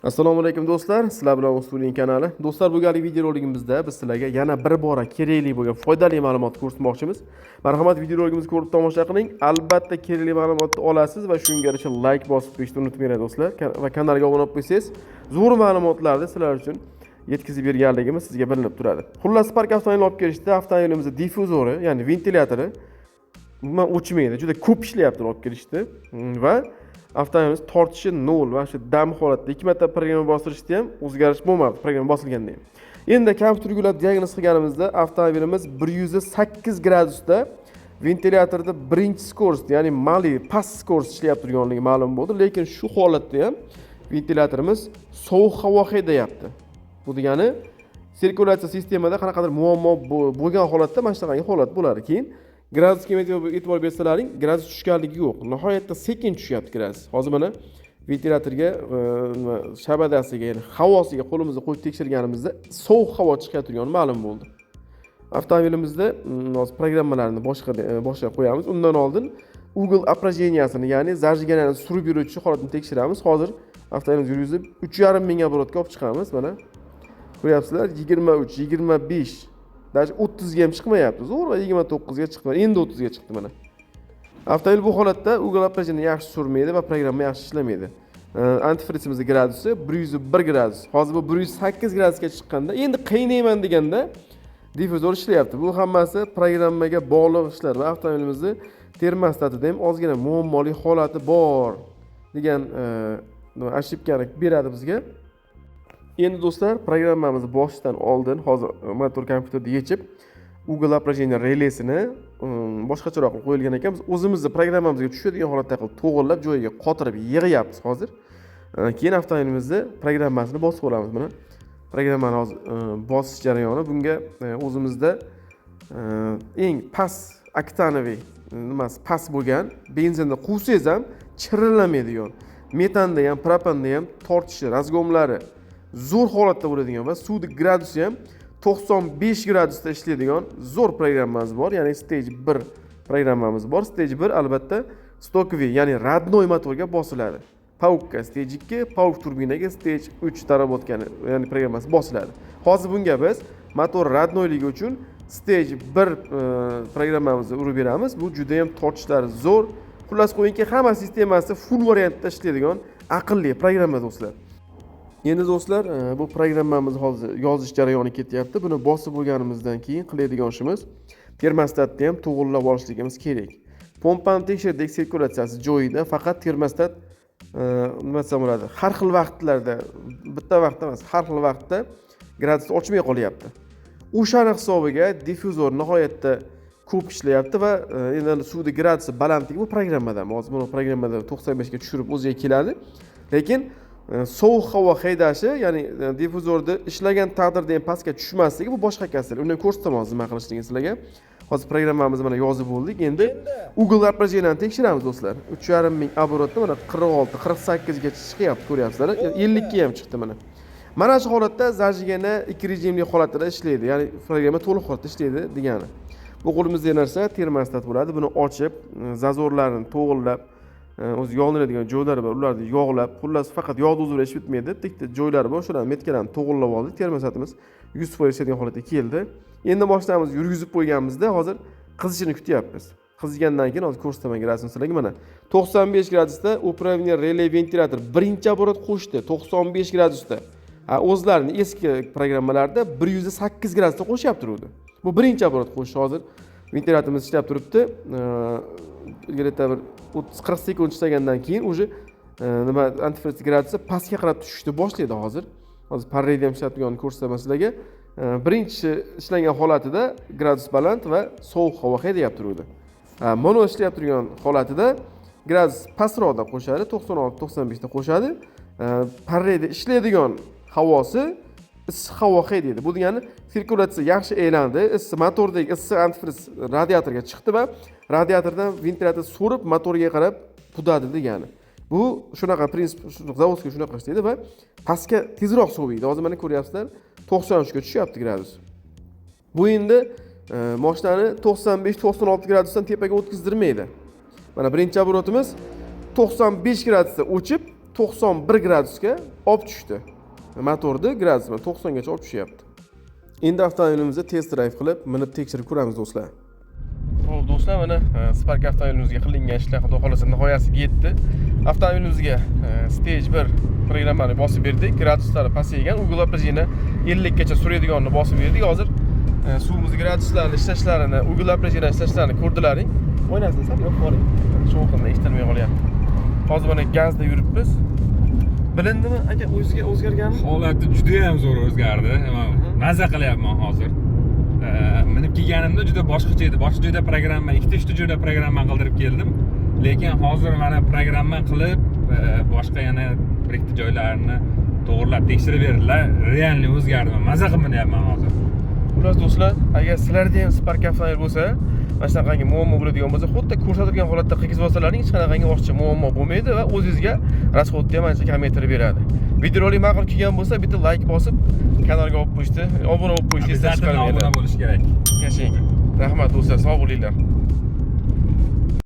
Assalomu alaykum do'stlar, sizlar bilan Ustuning kanali. Do'stlar, bu galgi videoroligimizda biz sizlarga yana bir bora kerakli bo'lgan foydali ma'lumot ko'rsatmoqchimiz. Marhamat, videorologimizni ko'rib tomosha qiling. Albatta kerakli ma'lumotni olasiz va shunga yarasha like bosib qo'yishni unutmanglar do'stlar. Va kanalga obuna bo'lib qo'ysangiz, zo'r ma'lumotlarni sizlar uchun yetkazib berganligimiz sizga bilinib turadi. Xullas, Spark avtomobilni olib kelishda avtomobilimizning difuzori, ya'ni ventilyatori umuman o'chmaydi. Juda ko'p ishlayapti olib kelishda va avtomobilimiz tortishi 0 va shu dam holatda 2 marta programma bostirishda ham o'zgarish bo'lmadi, programma bosilganda ham. Endi kompyuter yulab diagnoz qilganimizda avtomobilimiz 108 gradusda ventilyatorda birinchi skorost, ya'ni mali past skorost ishlayap turganligi ma'lum bo'ldi, lekin shu holatda ham ventilyatorimiz sovuq havo haydayapti. Bu degani sirkulyatsiya sistemada qanaqadir muammo bo'lgan holatda mana shunaqangi holat bo'ladi. Keyin gradusga e'tibor bersalaring, gradus tushganligi yo'q. Nihoyatda sekin tushyapti gradus. Hozir mana ventilyatorga shabadasiga, ya'ni havosiga qo'limizni qo'yib tekshirganimizda sovuq havo chiqayotgani ma'lum bo'ldi. Avtomobilimizda hozir programmalarni boshqa qo'yamiz. Undan oldin Google operatsiyasini, ya'ni zajigani surib yuruvchi holatini tekshiramiz. Hozir avtomobilimiz yurgizib 3,5 ming oborotga olib chiqamiz. Mana ko'ryapsizlar, 23, 25 даже 30 ga ham chiqmayapti. Zo'rg'a 29 ga chiqdi. Endi 30 ga chiqdi mana. Avtomobil bu holatda Google operatsiyasini yaxshi surmaydi va programma yaxshi ishlamaydi. Antifrizimizning gradusi 101 gradus. Hozir bu 108 gradusga chiqqanda, endi qiynayman deganda difuzor ishlayapti. Bu hammasi programmaga bog'liq ishlar va avtomobilimizning termostatida ham ozgina muammoli holati bor degan ошибкani beradi bizga. Endi do'stlar, programmamizni boshdan oldin hozir motor kompyuterda yechib, Google operatsiya relaysini boshqacharoq qilib qo'yilgan ekan. Biz o'zimizni programmamizga tushadigan holatda qilib to'g'irlab, joyiga qotirib yig'yapmiz hozir. Keyin avtomobilimizni programmasini bosib olamiz. Mana programmani hozir bosish jarayoni. Bunga o'zimizda eng past oktanoviy past bo'lgan benzinni quvsangiz ham chirillamaydigan, metanda ham, propanda ham tortishi, razgomlari zo'r holatda bo'ladigan va suvning gradusi ham 95 gradusda ishlaydigan zo'r programmamiz bor. Ya'ni stage 1 programmamiz bor. Stage 1 albatta stokoviy, ya'ni radnoy motorga bosiladi. Paukka stage 2, pauk turbinaga stage 3 tarabotkani, ya'ni programmasi bosiladi. Hozir bunga biz motor radnoyligi uchun stage 1 programmamizni urib beramiz. Bu juda ham tortishlari zo'r. Xullas qo'yingki, hamma sistemasi full variantda ishlaydigan aqlli programma do'stlar. Endi do'stlar, bu programmamiz hozir yozish jarayoni ketyapti. Buni bosib bo'lganimizdan keyin qiladigan ishimiz termostatni ham to'g'irlab olishligimiz kerak. Pompani tekshirdik, sirkulyatsiyasi joyida, faqat termostat nima desam bo'ladi, har xil vaqtlarda, bitta vaqtda emas, har xil vaqtda gradusni ochmay qolyapti. O'shani hisobiga difuzor nihoyatda ko'p ishlayapti va endi suvning gradusi balandligi bu programmadan. Hozir buni programmada 95 ga tushirib o'ziga keladi. Lekin sovuq havo haydashi, ya'ni difuzorda ishlagan taqdirda ham pastga tushmasligi bu boshqa kasal. Uni ko'rsataman hozir nima qilishligini sizlarga. Hozir programmamizni mana yozib bo'ldik. Endi Google operatsiyani tekshiramiz do'stlar. 3,5 ming oborotda mana 46, 48 gacha chiqyapti, ko'ryapsizlar. 50 ga ham chiqdi mana. Mana shu holatda zajigana 2 rejimli holatda ishlaydi. Ya'ni programma to'liq holatda ishlaydi degani. Bu qo'limizda narsa termostat bo'ladi. Buni ochib, zazorlarni to'g'irlab, o'zi yoniladigan joylari bor, ularni yog'lab, xullas faqat yog'ni o'zida ish bitmaydi. Bitta joylari bor, shularni metkalarni to'g'irlab oldik. Termosatimiz 100% ishlaydigan holatga keldi. Endi mashinamizni yurgizib qo'yganimizda hozir qizishini kutyapmiz. Qizigandan keyin hozir ko'rsataman rasmni sizlarga. Mana 95 gradusda upravlение relay ventilyator birinchi oborot qo'shdi. 95 gradusda. O'zlarining eski programmalarida 108 gradusda qo'shyap turuvdi. Bu birinchi oborot qo'shish. Hozir ventilyatorimiz ishlab turibdi. Где-то 30-40 sekund ishlagandan keyin уже nima antifriz gradusi pastga qarab tushishni boshlaydi hozir. Hozir parrayda ham ishlab turganini ko'rsataman sizlarga. Birinchi ishlangan holatida gradus baland va sovuq havo haydayap turadi. Mono ishlayap turgan holatida gradus pastroqda qo'shadi, 96-95 da qo'shadi. Parrayda ishlaydigan havosi issiq havo haydaydi. Bu degani sirkulyatsiya yaxshi aylandi, issiq motordagi issiq antifriz radiatorga chiqdi va radiatordan ventilyator so'rib motorga qarab pudadi degani. Bu shunaqa prinsip, zavodga shunaqa ishlaydi va pastga tezroq soviydi. Hozir mana ko'ryapsizlar, 93 ga tushyapti gradus. Bu endi mashinani 95-96 gradusdan tepaga o'tkazdirmaydi. Mana birinchi oborotimiz 95 gradusda o'chib, 91 gradusga olib tushdi. Motorni gradusini 90 gacha olib tushyapti. Endi avtomobilimizni test drive qilib, minib tekshirib ko'ramiz do'stlar. Xo'p, do'stlar, mana Spark avtomobilimizga qilingan ishlar xudo xolasa nihoyasiga yetdi. Avtomobilimizga stage 1 programmani bosib berdik. Graduslari pasaygan, uyg'unlab rejimini 50 gacha suradiganini bosib berdik. Hozir suvimiz graduslarini ishlashlarini, uyg'unlab rejimini ishlashlarini ko'rdilaring. O'ynasin sen, yo'q, boring. Shovqinda eshitilmay qolyapti. Hozir mana gazda yuribmiz. Bilindimi aka, o'ziga o'zgarganmi? Holati juda ham zo'r o'zgardi. Maza qilyapman hozir. Minib kelganimda juda boshqacha edi. Boshqa joyda programma, ikkita joyda programma qildirib keldim. Lekin hozir mana programma qilib, boshqa yana bir ikkita joylarini to'g'rilab tekshirib berdilar. Realni o'zgardi. Maza qilib minyapman hozir. Xullas do'stlar, agar sizlarda ham Spark avtomobil bo'lsa, mana shunaqangi muammo bo'ladigan bo'lsa, xuddi ko'rsatilgan holatda qilib olsalaring, hech qanaqangi ortiqcha muammo bo'lmaydi va o'zingizga rasxodni ham ancha kamaytirib beradi. Videorolik ma'qul kelgan bo'lsa, bitta like bosib, kanalga olib qo'yishni, obuna bo'lib qo'yishni eslatib qolmaydi. Obuna bo'lish kerak. Yashang. Rahmat do'stlar, sog' bo'linglar.